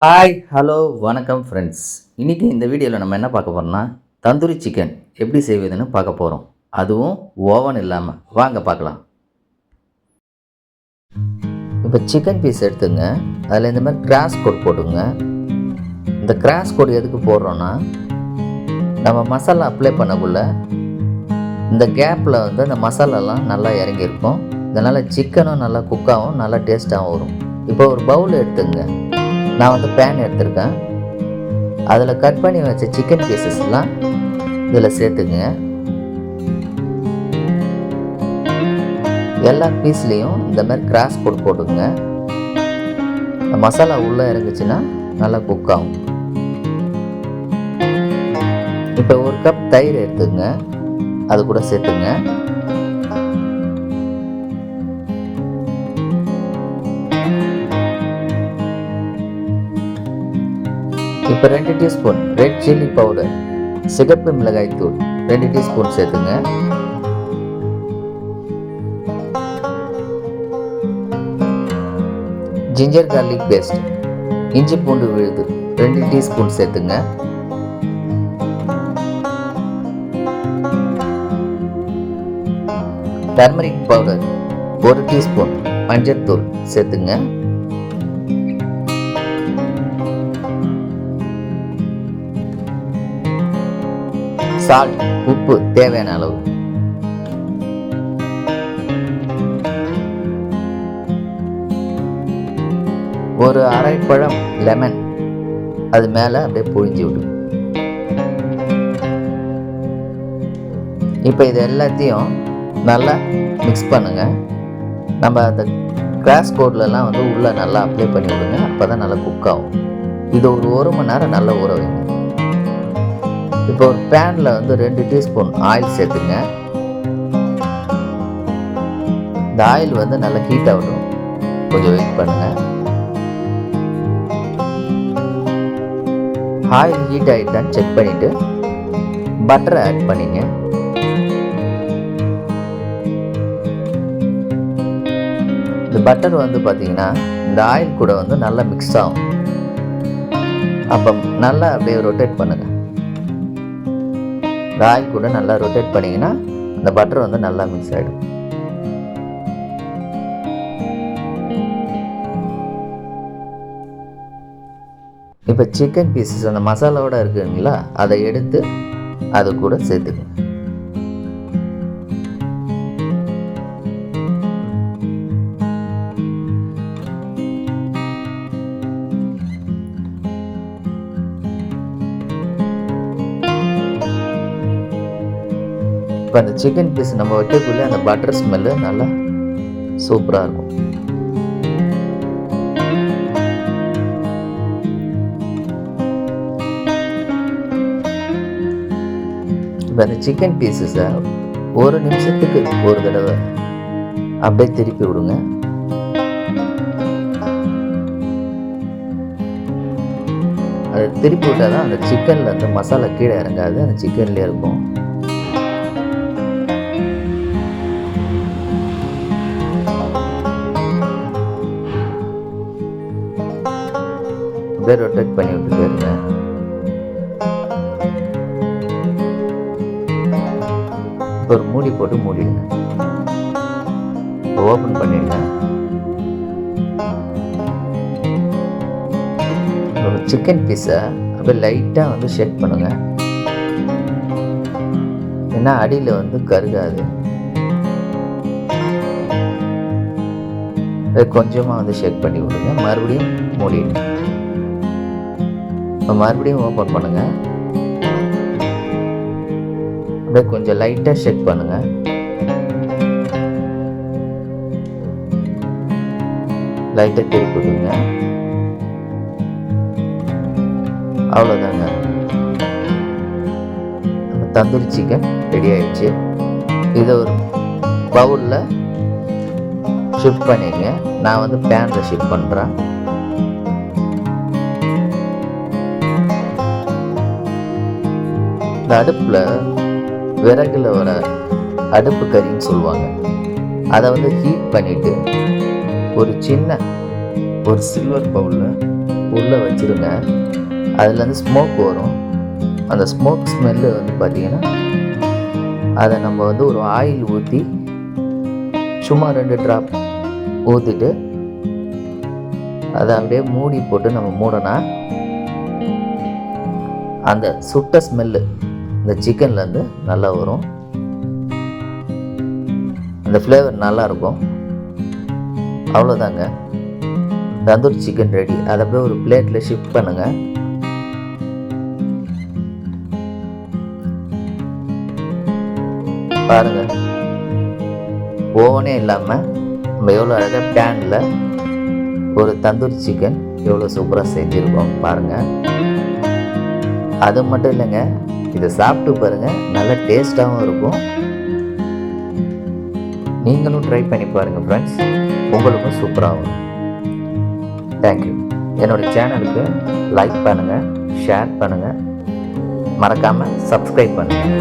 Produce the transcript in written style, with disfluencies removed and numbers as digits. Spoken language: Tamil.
ஹாய் ஹலோ வணக்கம் ஃப்ரெண்ட்ஸ். இன்றைக்கி இந்த வீடியோவில் நம்ம என்ன பார்க்க போகிறோம்னா தந்தூரி சிக்கன் எப்படி செய்வதுன்னு பார்க்க போகிறோம். அதுவும் ஓவன் இல்லாமல். வாங்க பார்க்கலாம். இப்போ சிக்கன் பீஸ் எடுத்துங்க. அதில் இந்த மாதிரி கிராஸ் கோட் போட்டுங்க. இந்த கிராஸ் கோட் எதுக்கு போடுறோன்னா நம்ம மசாலா அப்ளை பண்ணக்குள்ள இந்த கேப்பில் வந்து அந்த மசாலாலாம் நல்லா இறங்கியிருக்கும். இதனால் சிக்கனும் நல்லா குக்காகவும் நல்லா டேஸ்ட்டாகவும் வரும். இப்போ ஒரு பவுல் எடுத்துங்க. நான் வந்து பேன் எடுத்திருக்கேன். அதில் கட் பண்ணி வச்ச சிக்கன் பீசஸ்லாம் இதில் சேர்த்துக்குங்க. எல்லா பீஸ்லேயும் இந்த மாதிரி கிராஸ் போட்டு போட்டுக்குங்க. மசாலா உள்ளே இறங்குச்சுன்னா நல்லா குக் ஆகும். இப்போ ஒரு கப் தயிர் எடுத்துங்க. அது கூட சேர்த்துங்க. இப்போ 2 டீஸ்பூன் ரெட் சில்லி பவுடர், சிகப்பு மிளகாய் தூள் 2 டீஸ்பூன் சேர்த்துங்க. ஜிஞ்சர் கார்லிக் பேஸ்ட், இஞ்சி பூண்டு விழுது 2 டீஸ்பூன் சேர்த்துங்க. டர்மரிக் பவுடர் 1 டீஸ்பூன், மஞ்சள் தூள் சேர்த்துங்க. சால்ட், உப்பு தேவையான அளவு. ஒரு அரை பழம் லெமன் அது மேலே அப்படியே புழிஞ்சு விடு. இப்போ இது எல்லாத்தையும் நல்லா மிக்ஸ் பண்ணுங்க. நம்ம அந்த கிராஸ் கோட்லலாம் வந்து உள்ளே நல்லா அப்ளை பண்ணி விடுங்க. அப்போ தான் நல்லா குக் ஆகும். இது ஒரு 1 மணி நேரம் நல்லா ஊற வைங்க. இப்போ ஒரு பேனில் வந்து 2 டீஸ்பூன் ஆயில் சேர்த்துங்க. இந்த ஆயில் வந்து நல்லா ஹீட் ஆகட்டும். கொஞ்சம் வெயிட் பண்ணுங்க. ஆயில் ஹீட் ஆகிட்டான்னு செக் பண்ணிவிட்டு பட்டரை ஆட் பண்ணிங்க. இந்த பட்டர் வந்து பார்த்தீங்கன்னா இந்த ஆயில் கூட வந்து நல்லா மிக்ஸ் ஆகும். அப்போ நல்லா அப்படியே ரொட்டேட் பண்ணுங்கள். இந்த ஆயில் கூட நல்லா ரொட்டேட் பண்ணிங்கன்னா அந்த பட்டர் வந்து நல்லா மிக்ஸ் ஆகிடும். இப்போ சிக்கன் பீசஸ் அந்த மசாலாவோட இருக்குங்களா, அதை எடுத்து அது கூட சேர்த்துக்கணும். இப்போ அந்த சிக்கன் பீஸ் நம்ம வைக்கக்குள்ளே அந்த பட்டர் ஸ்மெல்லு நல்லா சூப்பராக இருக்கும். இப்போ அந்த சிக்கன் பீஸஸை 1 நிமிஷத்துக்கு ஒரு தடவை அப்படியே திருப்பி விடுங்க. அதை திருப்பி விட்டால் தான் அந்த சிக்கனில் அந்த மசாலா கீழே இறங்காது, அந்த சிக்கன்லேயே இருக்கும். அப்படியே ரொட்டேட் பண்ணி விட்டுட்டே இருங்க. ஒரு மூடி போட்டு மூடிடுங்க. ஓப்பன் பண்ணிடுங்க. ஒரு சிக்கன் பீஸை அப்படியே லைட்டாக வந்து ஷேக் பண்ணுங்க. ஏன்னா அடியில் வந்து கருகாது. கொஞ்சமாக வந்து ஷேக் பண்ணி விடுங்க. மறுபடியும் மூடிடுங்க. மறுபடியும் ஓப்பன் பண்ணுங்க. அப்படியே கொஞ்சம் லைட்டாக ஷேக் பண்ணுங்க. லைட்டாக திருப்பி விடுங்க. அவ்வளோதாங்க. தந்தூரி சிக்கன் ரெடி ஆயிடுச்சு. இதை ஒரு பவுலில் ஷிஃப்ட் பண்ணிங்க. நான் வந்து பேனில் ஷிஃப்ட் பண்ணுறேன். இந்த அடுப்பில் விறகுல வர அடுப்பு கறின்னு சொல்லுவாங்க. அதை வந்து ஹீட் பண்ணிவிட்டு ஒரு சின்ன ஒரு சில்வர் பவுலில் உள்ளே வச்சுருங்க. அதுலேருந்து ஸ்மோக் வரும். அந்த ஸ்மோக் ஸ்மெல்லு வந்து பார்த்திங்கன்னா அதை நம்ம வந்து ஒரு ஆயில் ஊற்றி சும்மா 2 ட்ராப் ஊற்றிட்டு அதை அப்படியே மூடி போட்டு நம்ம மூடனா அந்த சுட்ட ஸ்மெல்லு இந்த சிக்கன்லேருந்து நல்லா வரும். அந்த ஃப்ளேவர் நல்லாயிருக்கும். அவ்வளோதாங்க, தந்தூரி சிக்கன் ரெடி. அதை அப்படியே ஒரு பிளேட்டில் ஷிஃப்ட் பண்ணுங்கள். பாருங்கள், ஓவனே இல்லாமல் நம்ம எவ்வளோ அழகாக பேனில் ஒரு தந்தூரி சிக்கன் எவ்வளோ சூப்பராக செஞ்சுருக்கோம் பாருங்கள். அது மட்டும் இல்லைங்க, இதை சாப்பிட்டு பாருங்கள், நல்ல டேஸ்ட்டாகவும் இருக்கும். நீங்களும் ட்ரை பண்ணி பாருங்கள் ஃப்ரெண்ட்ஸ், உங்களுக்கும் சூப்பராகும். தேங்க்யூ. என்னோடய சேனலுக்கு லைக் பண்ணுங்கள், ஷேர் பண்ணுங்கள், மறக்காமல் சப்ஸ்கிரைப் பண்ணுங்கள்.